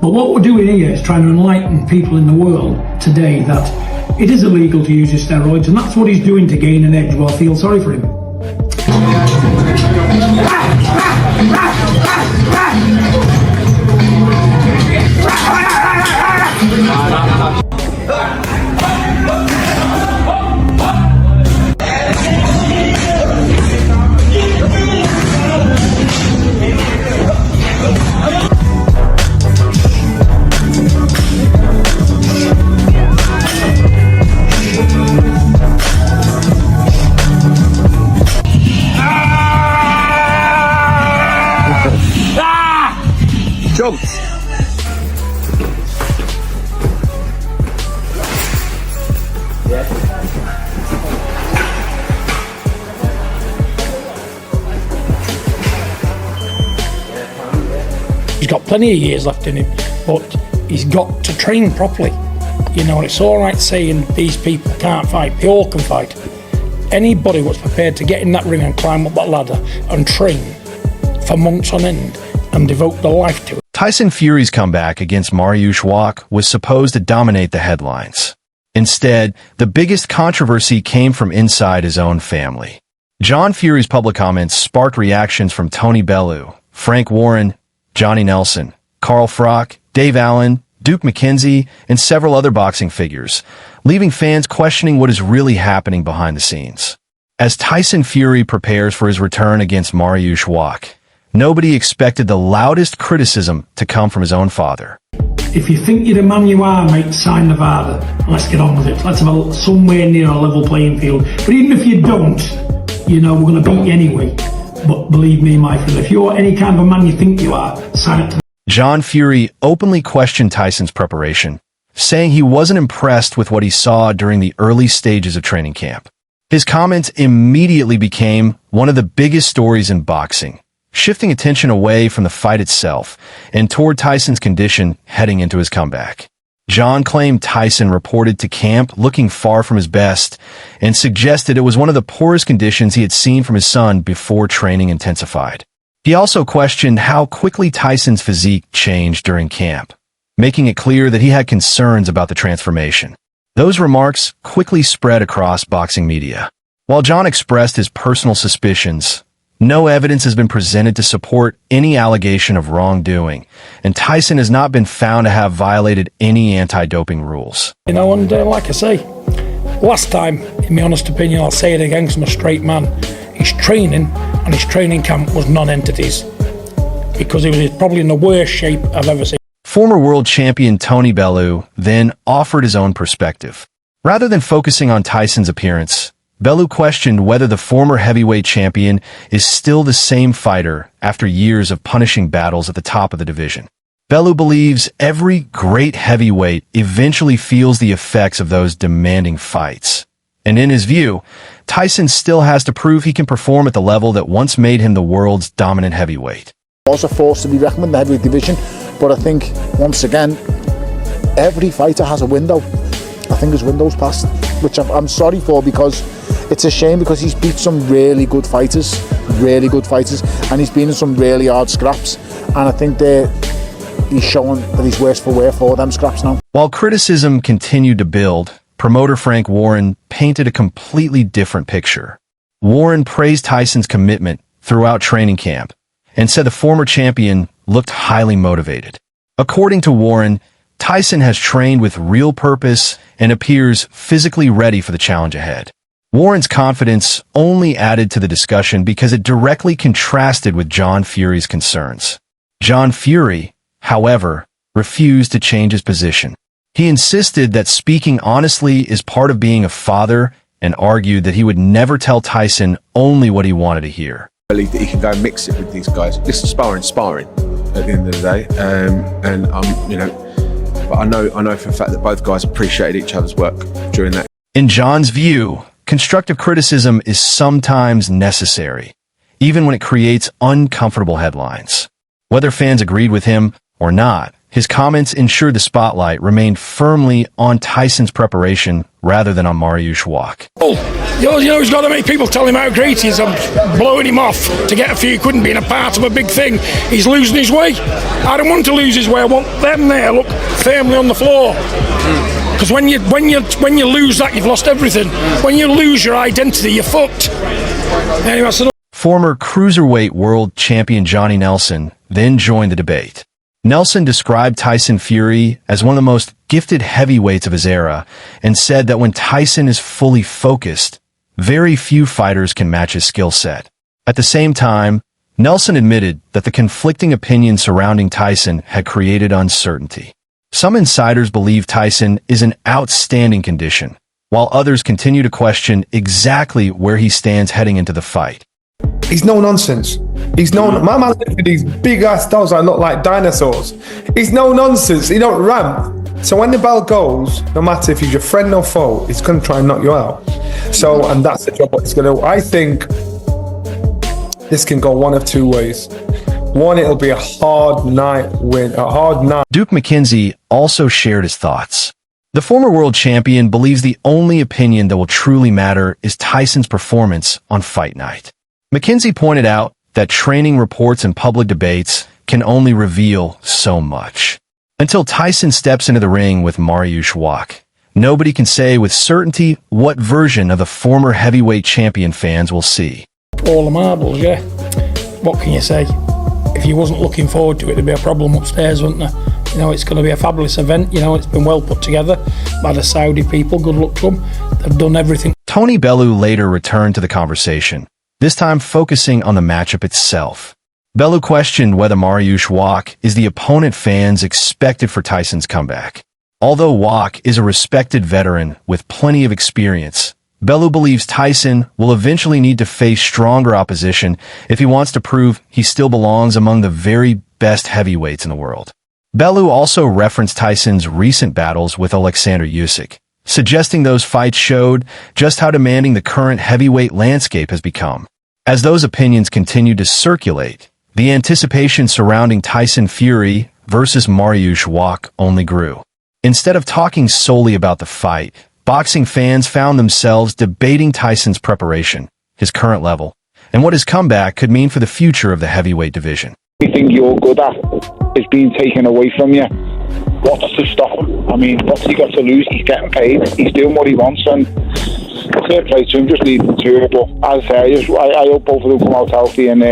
But what we're doing here is trying to enlighten people in the world today that it is illegal to use his steroids, and that's what he's doing to gain an edge. Well, I feel sorry for him. Jumped. He's got plenty of years left in him, but he's got to train properly. You know, it's all right saying these people can't fight. They all can fight. Anybody what's prepared to get in that ring and climb up that ladder and train for months on end and devote their life to it. Tyson Fury's comeback against Mariusz Wach was supposed to dominate the headlines. Instead, the biggest controversy came from inside his own family. John Fury's public comments sparked reactions from Tony Bellew, Frank Warren, Johnny Nelson, Carl Froch, Dave Allen, Duke McKenzie, and several other boxing figures, leaving fans questioning what is really happening behind the scenes. As Tyson Fury prepares for his return against Mariusz Wach, nobody expected the loudest criticism to come from his own father. If you think you're the man you are, mate, sign the VAR. Let's get on with it. Let's have somewhere near a level playing field. But even if you don't, you know, we're going to beat you anyway. But believe me, my friend, if you're any kind of a man you think you are, sign it to. John Fury openly questioned Tyson's preparation, saying he wasn't impressed with what he saw during the early stages of training camp. His comments immediately became one of the biggest stories in boxing, shifting attention away from the fight itself and toward Tyson's condition heading into his comeback. John claimed Tyson reported to camp looking far from his best and suggested it was one of the poorest conditions he had seen from his son before training intensified. He also questioned how quickly Tyson's physique changed during camp, making it clear that he had concerns about the transformation. Those remarks quickly spread across boxing media. While John expressed his personal suspicions, no evidence has been presented to support any allegation of wrongdoing, and Tyson has not been found to have violated any anti-doping rules. You know, and like I say, last time, in my honest opinion, I'll say it again because I'm a straight man, his training and his training camp was non-entities because he was probably in the worst shape I've ever seen. Former world champion Tony Bellew then offered his own perspective. Rather than focusing on Tyson's appearance, Bellew questioned whether the former heavyweight champion is still the same fighter after years of punishing battles at the top of the division. Bellew believes every great heavyweight eventually feels the effects of those demanding fights. And in his view, Tyson still has to prove he can perform at the level that once made him the world's dominant heavyweight. Also forced to be reckoned in the heavyweight division, but I think, once again, every fighter has a window. I think his window's passed, which I'm sorry for, because it's a shame, because he's beat some really good fighters, and he's been in some really hard scraps, and I think he's showing that he's worse for wear for them scraps now. While criticism continued to build, promoter Frank Warren painted a completely different picture. Warren praised Tyson's commitment throughout training camp and said the former champion looked highly motivated. According to Warren, Tyson has trained with real purpose and appears physically ready for the challenge ahead. Warren's confidence only added to the discussion because it directly contrasted with John Fury's concerns. John Fury, however, refused to change his position. He insisted that speaking honestly is part of being a father and argued that he would never tell Tyson only what he wanted to hear. I believe that he can go and mix it with these guys. This is sparring at the end of the day, but I know for a fact that both guys appreciated each other's work during that. In John's view, constructive criticism is sometimes necessary, even when it creates uncomfortable headlines. Whether fans agreed with him or not, his comments ensured the spotlight remained firmly on Tyson's preparation rather than on Mariusz Wach. You know, he's got to make people tell him how great he is and blowing him off to get a few quid and being a part of a big thing. He's losing his way. I don't want to lose his way. I want them there, look, firmly on the floor. Because when you lose that, you've lost everything. When you lose your identity, you're fucked. Anyway, Former cruiserweight world champion Johnny Nelson then joined the debate. Nelson described Tyson Fury as one of the most gifted heavyweights of his era and said that when Tyson is fully focused, very few fighters can match his skill set. At the same time, Nelson admitted that the conflicting opinions surrounding Tyson had created uncertainty. Some insiders believe Tyson is in outstanding condition, while others continue to question exactly where he stands heading into the fight. He's no nonsense. He's no. My man looks at these big ass dogs that look like dinosaurs. He's no nonsense. He don't ramp. So when the bell goes, no matter if he's your friend or foe, he's going to try and knock you out. So, and that's the job what he's going to do. I think this can go one of two ways. One, it'll be a hard night win, a hard night. Duke McKenzie also shared his thoughts. The former world champion believes the only opinion that will truly matter is Tyson's performance on fight night. McKenzie pointed out that training reports and public debates can only reveal so much. Until Tyson steps into the ring with Mariusz Wach, nobody can say with certainty what version of the former heavyweight champion fans will see. all the marbles, yeah. What can you say? If you wasn't looking forward to it, there'd be a problem upstairs, wouldn't there? You know, it's going to be a fabulous event. You know, it's been well put together by the Saudi people. Good luck to them. They've done everything. Tony Bellew later returned to the conversation, this time focusing on the matchup itself. Bellew questioned whether Mariusz Wach is the opponent fans expected for Tyson's comeback. Although Wach is a respected veteran with plenty of experience, Bellew believes Tyson will eventually need to face stronger opposition if he wants to prove he still belongs among the very best heavyweights in the world. Bellew also referenced Tyson's recent battles with Oleksandr Usyk, suggesting those fights showed just how demanding the current heavyweight landscape has become. As those opinions continued to circulate, the anticipation surrounding Tyson Fury versus Mariusz Wach only grew. Instead of talking solely about the fight, boxing fans found themselves debating Tyson's preparation, his current level, and what his comeback could mean for the future of the heavyweight division. Everything you're good at is being taken away from you. What's to stop him? I mean, what's he got to lose? He's getting paid. He's doing what he wants, and fair play to him. Just leave him to it. But as I say, I hope both of them come out healthy. And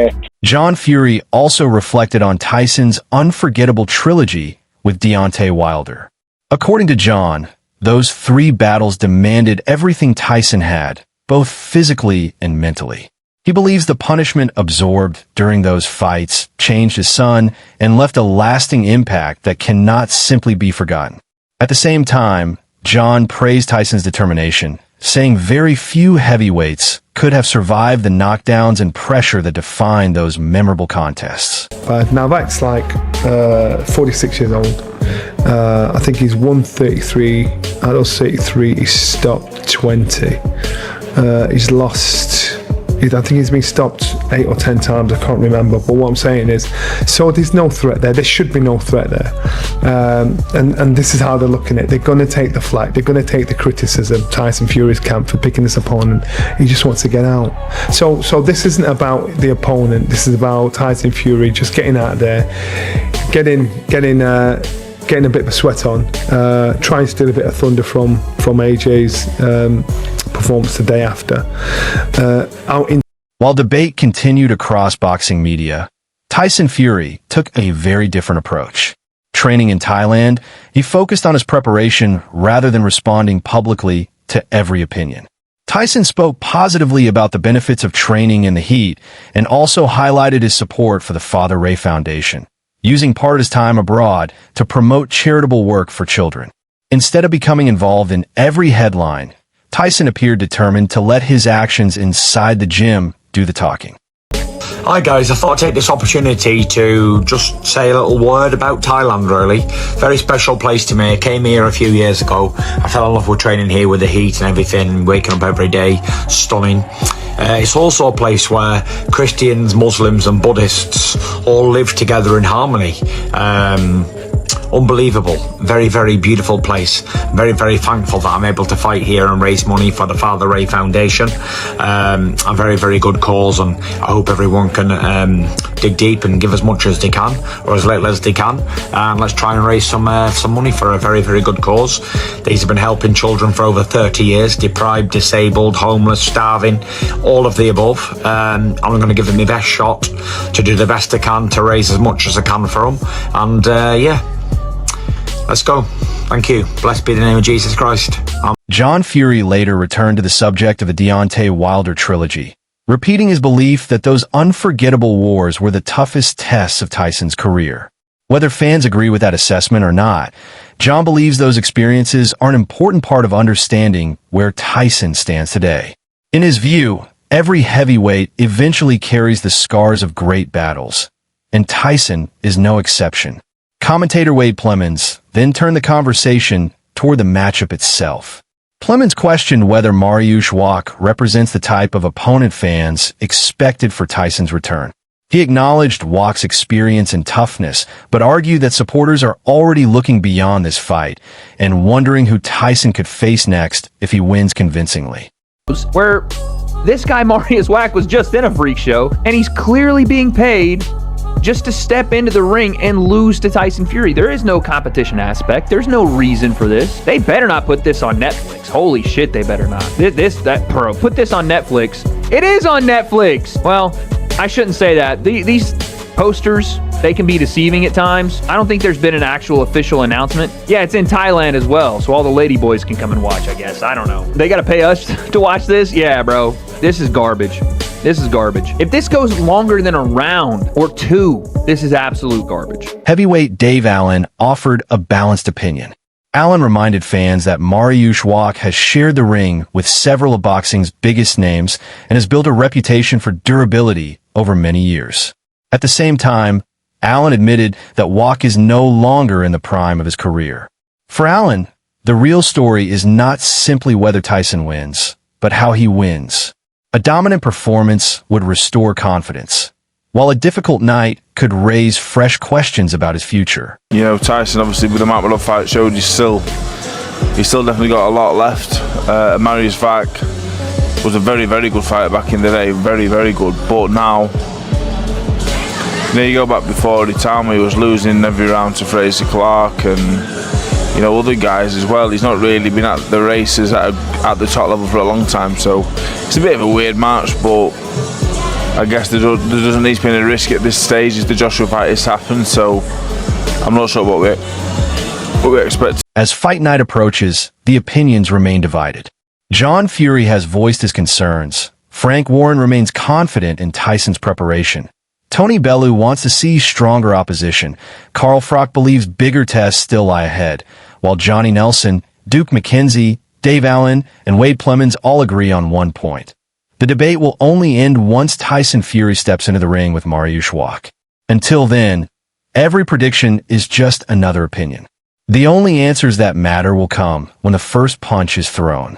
John Fury also reflected on Tyson's unforgettable trilogy with Deontay Wilder. According to John, those 3 battles demanded everything Tyson had, both physically and mentally. He believes the punishment absorbed during those fights changed his son and left a lasting impact that cannot simply be forgotten. At the same time, John praised Tyson's determination, saying very few heavyweights could have survived the knockdowns and pressure that defined those memorable contests. Now that's like 46 years old. I think he's 133. At those 33, he's stopped 20. He's lost. I think he's been stopped 8 or 10 times. I can't remember. But what I'm saying is, so there's no threat there. There should be no threat there. And this is how they're looking at it. They're going to take the flack. They're going to take the criticism. Tyson Fury's camp for picking this opponent. He just wants to get out. So this isn't about the opponent. This is about Tyson Fury just getting out there, getting a bit of a sweat on, trying to steal a bit of thunder from AJ's performance the day after. While debate continued across boxing media, Tyson Fury took a very different approach. Training in Thailand, he focused on his preparation rather than responding publicly to every opinion. Tyson spoke positively about the benefits of training in the heat and also highlighted his support for the Father Ray Foundation, using part of his time abroad to promote charitable work for children. Instead of becoming involved in every headline, Tyson appeared determined to let his actions inside the gym do the talking. Hi guys, I thought I'd take this opportunity to just say a little word about Thailand really. Very special place to me. I came here a few years ago. I fell in love with training here with the heat and everything, waking up every day, stunning. It's also a place where Christians, Muslims and Buddhists all live together in harmony. unbelievable. Very, very beautiful place. Very, very thankful that I'm able to fight here and raise money for the Father Ray Foundation. A very, very good cause, and I hope everyone can dig deep and give as much as they can, or as little as they can, and let's try and raise some money for a very, very good cause. These have been helping children for over 30 years, deprived, disabled, homeless, starving, all of the above. I'm going to give them my best shot to do the best I can to raise as much as I can for them, and yeah, let's go. Thank you. Blessed be the name of Jesus Christ. John Fury later returned to the subject of the Deontay Wilder trilogy, repeating his belief that those unforgettable wars were the toughest tests of Tyson's career. Whether fans agree with that assessment or not, John believes those experiences are an important part of understanding where Tyson stands today. In his view, every heavyweight eventually carries the scars of great battles, and Tyson is no exception. Commentator Wade Plemons then turned the conversation toward the matchup itself. Plemons questioned whether Mariusz Wach represents the type of opponent fans expected for Tyson's return. He acknowledged Wach's experience and toughness, but argued that supporters are already looking beyond this fight and wondering who Tyson could face next if he wins convincingly. Where this guy Mariusz Wach was just in a freak show, and he's clearly being paid just to step into the ring and lose to Tyson Fury. There is no competition aspect. There's no reason for this. They better not put this on Netflix. Holy shit, they better not. Put this on Netflix. It is on Netflix. Well, I shouldn't say that. These posters, they can be deceiving at times. I don't think there's been an actual official announcement. Yeah, it's in Thailand as well, so all the lady boys can come and watch, I guess. I don't know. They gotta pay us to watch this? Yeah, bro. This is garbage. This is garbage. If this goes longer than a round or two, this is absolute garbage. Heavyweight Dave Allen offered a balanced opinion. Allen reminded fans that Mariusz Wach has shared the ring with several of boxing's biggest names and has built a reputation for durability over many years. At the same time, Allen admitted that Wach is no longer in the prime of his career. For Allen, the real story is not simply whether Tyson wins, but how he wins. A dominant performance would restore confidence, while a difficult night could raise fresh questions about his future. You know, Tyson, obviously, with the amount of fight showed, he's still definitely got a lot left. Mariusz Wach was a very, very good fighter back in the day, very, very good. But now, you go back before the time he was losing every round to Fraser Clark and other guys as well. He's not really been at the races at the top level for a long time, so it's a bit of a weird match, but I guess there doesn't need to be any risk at this stage as the Joshua fight has happened, so I'm not sure what we expect. As fight night approaches, the opinions remain divided. John Fury has voiced his concerns. Frank Warren remains confident in Tyson's preparation. Tony Bellew wants to see stronger opposition. Carl Froch believes bigger tests still lie ahead, while Johnny Nelson, Duke McKenzie, Dave Allen, and Wade Plemons all agree on one point. The debate will only end once Tyson Fury steps into the ring with Mariusz Wach. Until then, every prediction is just another opinion. The only answers that matter will come when the first punch is thrown.